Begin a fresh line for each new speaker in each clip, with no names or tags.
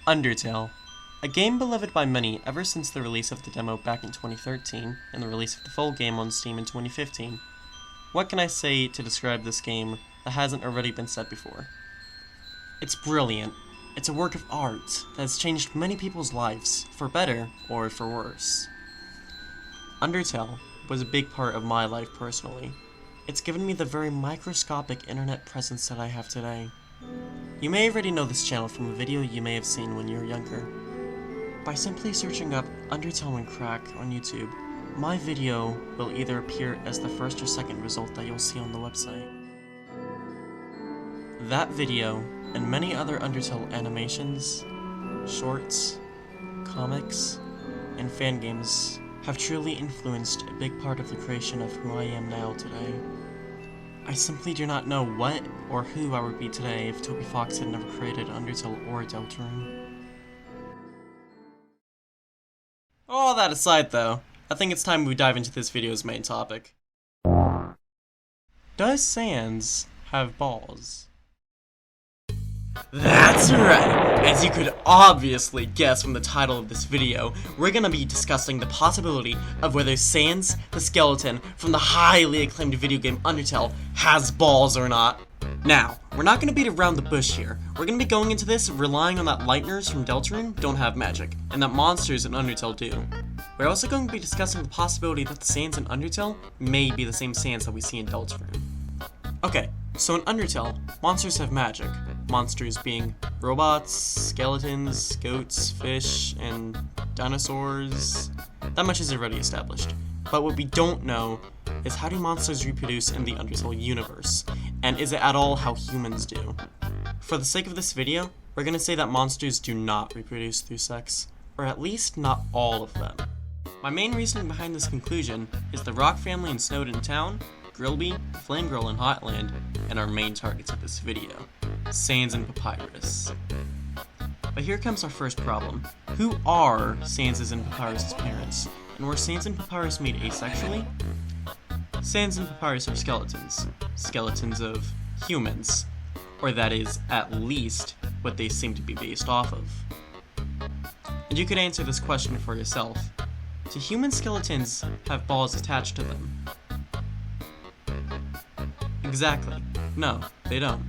Undertale. A game beloved by many ever since the release of the demo back in 2013 and the release of the full game on Steam in 2015. What can I say to describe this game that hasn't already been said before? It's brilliant. It's a work of art that has changed many people's lives, for better or for worse. Undertale was a big part of my life personally. It's given me the very microscopic internet presence that I have today. You may already know this channel from a video you may have seen when you were younger. By simply searching up Undertale and Crack on YouTube, my video will either appear as the first or second result that you'll see on the website. That video, and many other Undertale animations, shorts, comics, and fan games have truly influenced a big part of the creation of who I am now today. I simply do not know what or who I would be today if Toby Fox had never created Undertale or Deltarune. All that aside though, I think it's time we dive into this video's main topic. Does Sans have balls? That's right! As you could obviously guess from the title of this video, we're gonna be discussing the possibility of whether Sans, the skeleton from the highly acclaimed video game Undertale, has balls or not. Now, we're not gonna beat around the bush here. We're gonna be going into this relying on that Lightners from Deltarune don't have magic, and that monsters in Undertale do. We're also going to be discussing the possibility that the Sans in Undertale may be the same Sans that we see in Deltarune. Okay, so in Undertale, monsters have magic. Monsters being robots, skeletons, goats, fish, and dinosaurs. That much is already established. But what we don't know is how do monsters reproduce in the Undertale universe, and is it at all how humans do? For the sake of this video, we're gonna say that monsters do not reproduce through sex, or at least not all of them. My main reasoning behind this conclusion is the Rock family in Snowdin Town, Grillby, Flame Girl in Hotland, and our main targets of this video, Sans and Papyrus. But here comes our first problem. Who are Sans' and Papyrus' parents? And were Sans and Papyrus made asexually? Sans and Papyrus are skeletons. Skeletons of humans. Or that is, at least, what they seem to be based off of. And you could answer this question for yourself. Do human skeletons have balls attached to them? Exactly. No, they don't.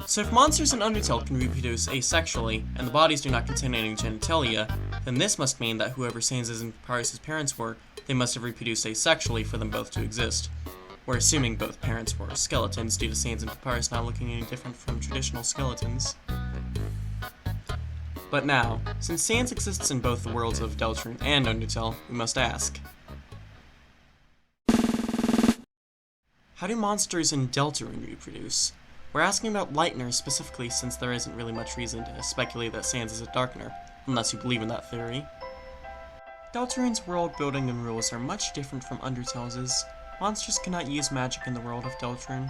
So if monsters in Undertale can reproduce asexually, and the bodies do not contain any genitalia, then this must mean that whoever Sans' and Papyrus' parents were, they must have reproduced asexually for them both to exist. We're assuming both parents were skeletons due to Sans and Papyrus not looking any different from traditional skeletons. But now, since Sans exists in both the worlds of Deltarune and Undertale, we must ask, how do monsters in Deltarune reproduce? We're asking about Lightners specifically since there isn't really much reason to speculate that Sans is a Darkener, unless you believe in that theory. Deltarune's world building and rules are much different from Undertale's. Monsters cannot use magic in the world of Deltarune,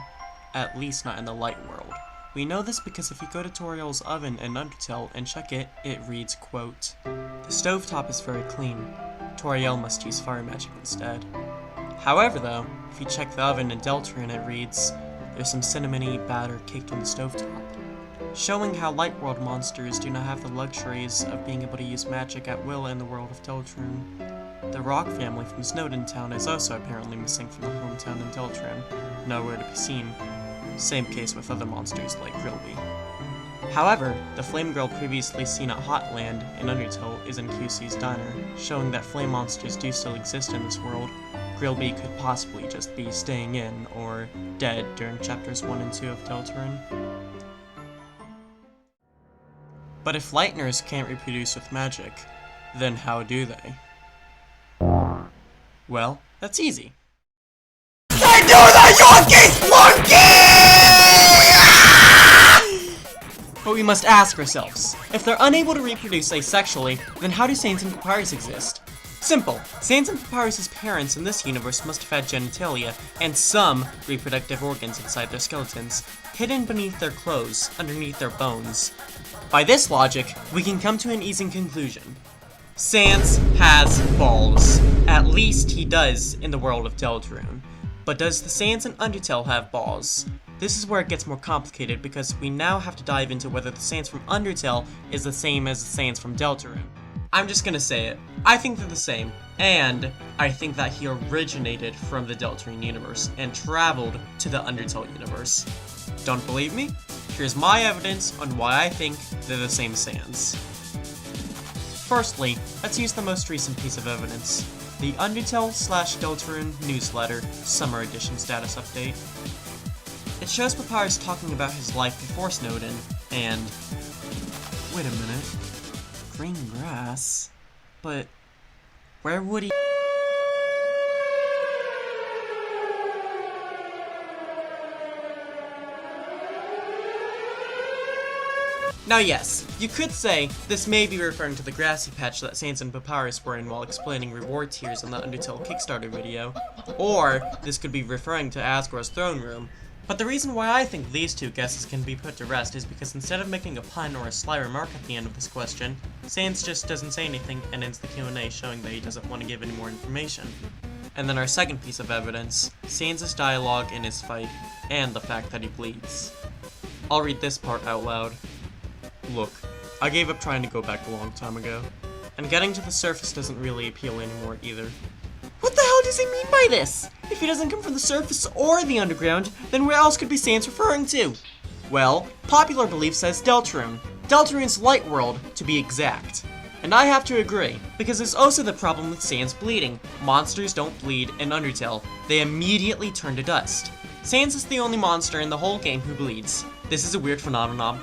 at least not in the light world. We know this because if you go to Toriel's oven in Undertale and check it, it reads, quote, "The stovetop is very clean. Toriel must use fire magic instead." However though, if you check the oven in Deltarune it reads, "There's some cinnamony batter caked on the stovetop," showing how light world monsters do not have the luxuries of being able to use magic at will in the world of Deltarune. The Rock family from Snowdin Town is also apparently missing from the hometown in Deltarune, nowhere to be seen. Same case with other monsters like Grillby. However, the Flame Girl previously seen at Hotland in Undertale is in QC's diner, showing that flame monsters do still exist in this world. Grillby could possibly just be staying in, or dead during chapters 1 and 2 of Deltarune. But if Lightners can't reproduce with magic, then how do they? Well, that's easy. I knew that monkey! But we must ask ourselves, if they're unable to reproduce asexually, then how do Sans and Papyrus exist? Simple. Sans and Papyrus' parents in this universe must have had genitalia, and some reproductive organs inside their skeletons, hidden beneath their clothes, underneath their bones. By this logic, we can come to an easy conclusion. Sans has balls. At least he does in the world of Deltarune. But does the Sans in Undertale have balls? This is where it gets more complicated because we now have to dive into whether the Sans from Undertale is the same as the Sans from Deltarune. I'm just gonna say it. I think they're the same, and I think that he originated from the Deltarune universe and traveled to the Undertale universe. Don't believe me? Here's my evidence on why I think they're the same Sans. Firstly, let's use the most recent piece of evidence, the Undertale/Deltarune newsletter Summer Edition status update. It shows Papyrus talking about his life before Snowden, and... wait a minute. Green grass? But... where would he... Now yes, you could say this may be referring to the grassy patch that Sans and Papyrus were in while explaining reward tiers in the Undertale Kickstarter video, or this could be referring to Asgore's throne room. But the reason why I think these two guesses can be put to rest is because instead of making a pun or a sly remark at the end of this question, Sans just doesn't say anything and ends the Q&A showing that he doesn't want to give any more information. And then our second piece of evidence, Sans' dialogue in his fight, and the fact that he bleeds. I'll read this part out loud. Look, I gave up trying to go back a long time ago, and getting to the surface doesn't really appeal anymore either. What the hell does he mean by this? If he doesn't come from the surface or the underground, then where else could be Sans referring to? Well, popular belief says Deltarune. Deltarune's light world, to be exact. And I have to agree, because there's also the problem with Sans bleeding. Monsters don't bleed in Undertale. They immediately turn to dust. Sans is the only monster in the whole game who bleeds. This is a weird phenomenon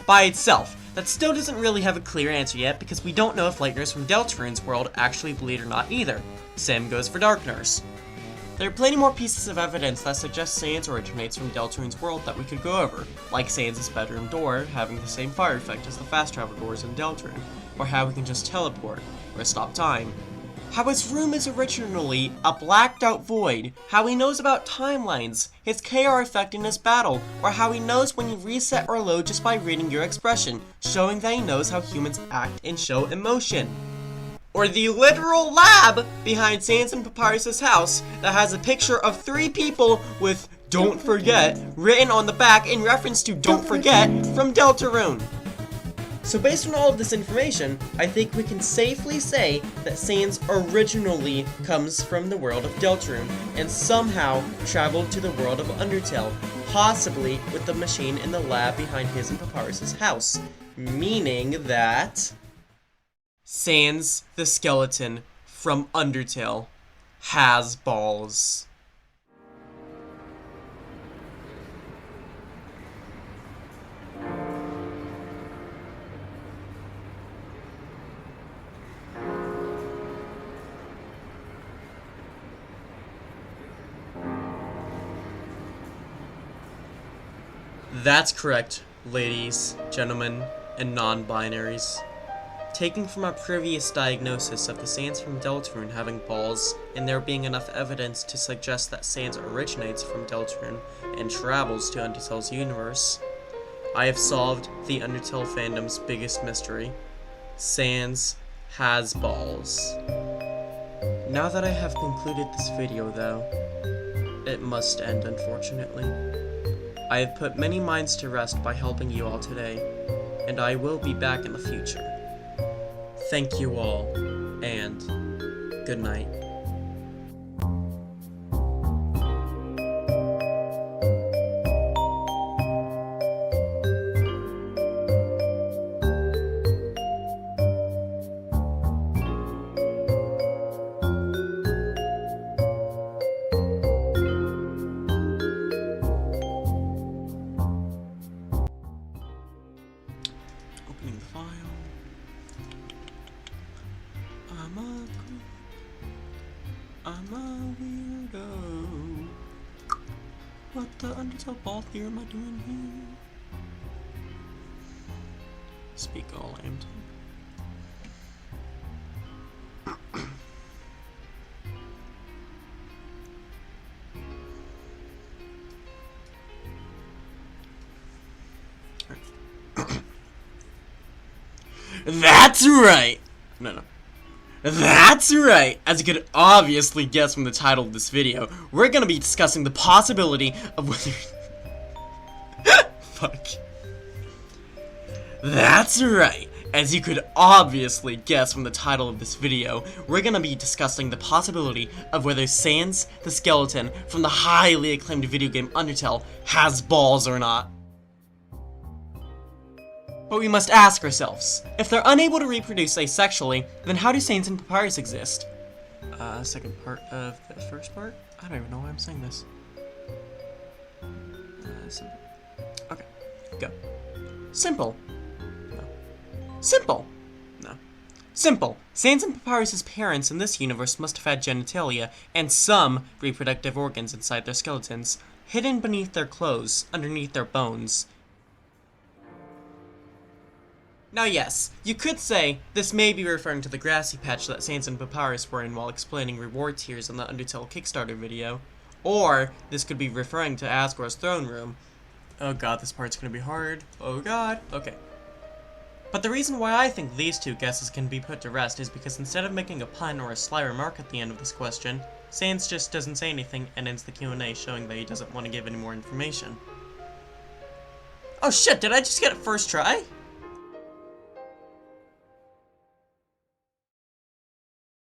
by itself. That still doesn't really have a clear answer yet because we don't know if Lightners from Deltarune's world actually bleed or not either. Same goes for Darkners. There are plenty more pieces of evidence that suggest Sans originates from Deltarune's world that we could go over, like Sans' bedroom door having the same fire effect as the fast travel doors in Deltarune, or how he can just teleport, or stop time. How his room is originally a blacked out void, how he knows about timelines, his KR effect in his battle, or how he knows when you reset or load just by reading your expression, showing that he knows how humans act and show emotion. Or the literal lab behind Sans and Papyrus' house that has a picture of 3 people with "Don't forget" written on the back in reference to "Don't forget" from Deltarune. So based on all of this information, I think we can safely say that Sans originally comes from the world of Deltarune and somehow traveled to the world of Undertale, possibly with the machine in the lab behind his and Papyrus' house, meaning that Sans the skeleton from Undertale has balls. That's correct, ladies, gentlemen, and non-binaries. Taking from our previous diagnosis of the Sans from Deltarune having balls, and there being enough evidence to suggest that Sans originates from Deltarune and travels to Undertale's universe, I have solved the Undertale fandom's biggest mystery. Sans has balls. Now that I have concluded this video though, it must end unfortunately. I have put many minds to rest by helping you all today, and I will be back in the future. Thank you all, and good night. Opening the file. I'm a weirdo. What the Undertale ball here am I doing here? Speak all I am That's right! No. That's right! As you could obviously guess from the title of this video, we're gonna be discussing the possibility of whether... Fuck. That's right! As you could obviously guess from the title of this video, we're gonna be discussing the possibility of whether Sans, the skeleton from the highly acclaimed video game Undertale, has balls or not. But we must ask ourselves, if they're unable to reproduce asexually, then how do Sans and Papyrus exist? Second part of the first part? I don't even know why I'm saying this. Simple. Okay, go. Simple. No. Simple. No. Simple. Sans and Papyrus' parents in this universe must have had genitalia and some reproductive organs inside their skeletons, hidden beneath their clothes, underneath their bones. Now yes, you could say this may be referring to the grassy patch that Sans and Papyrus were in while explaining reward tiers in the Undertale Kickstarter video, or this could be referring to Asgore's throne room. Oh god, this part's gonna be hard. Oh god. Okay. But the reason why I think these two guesses can be put to rest is because instead of making a pun or a sly remark at the end of this question, Sans just doesn't say anything and ends the Q&A showing that he doesn't want to give any more information. Oh shit, did I just get it first try?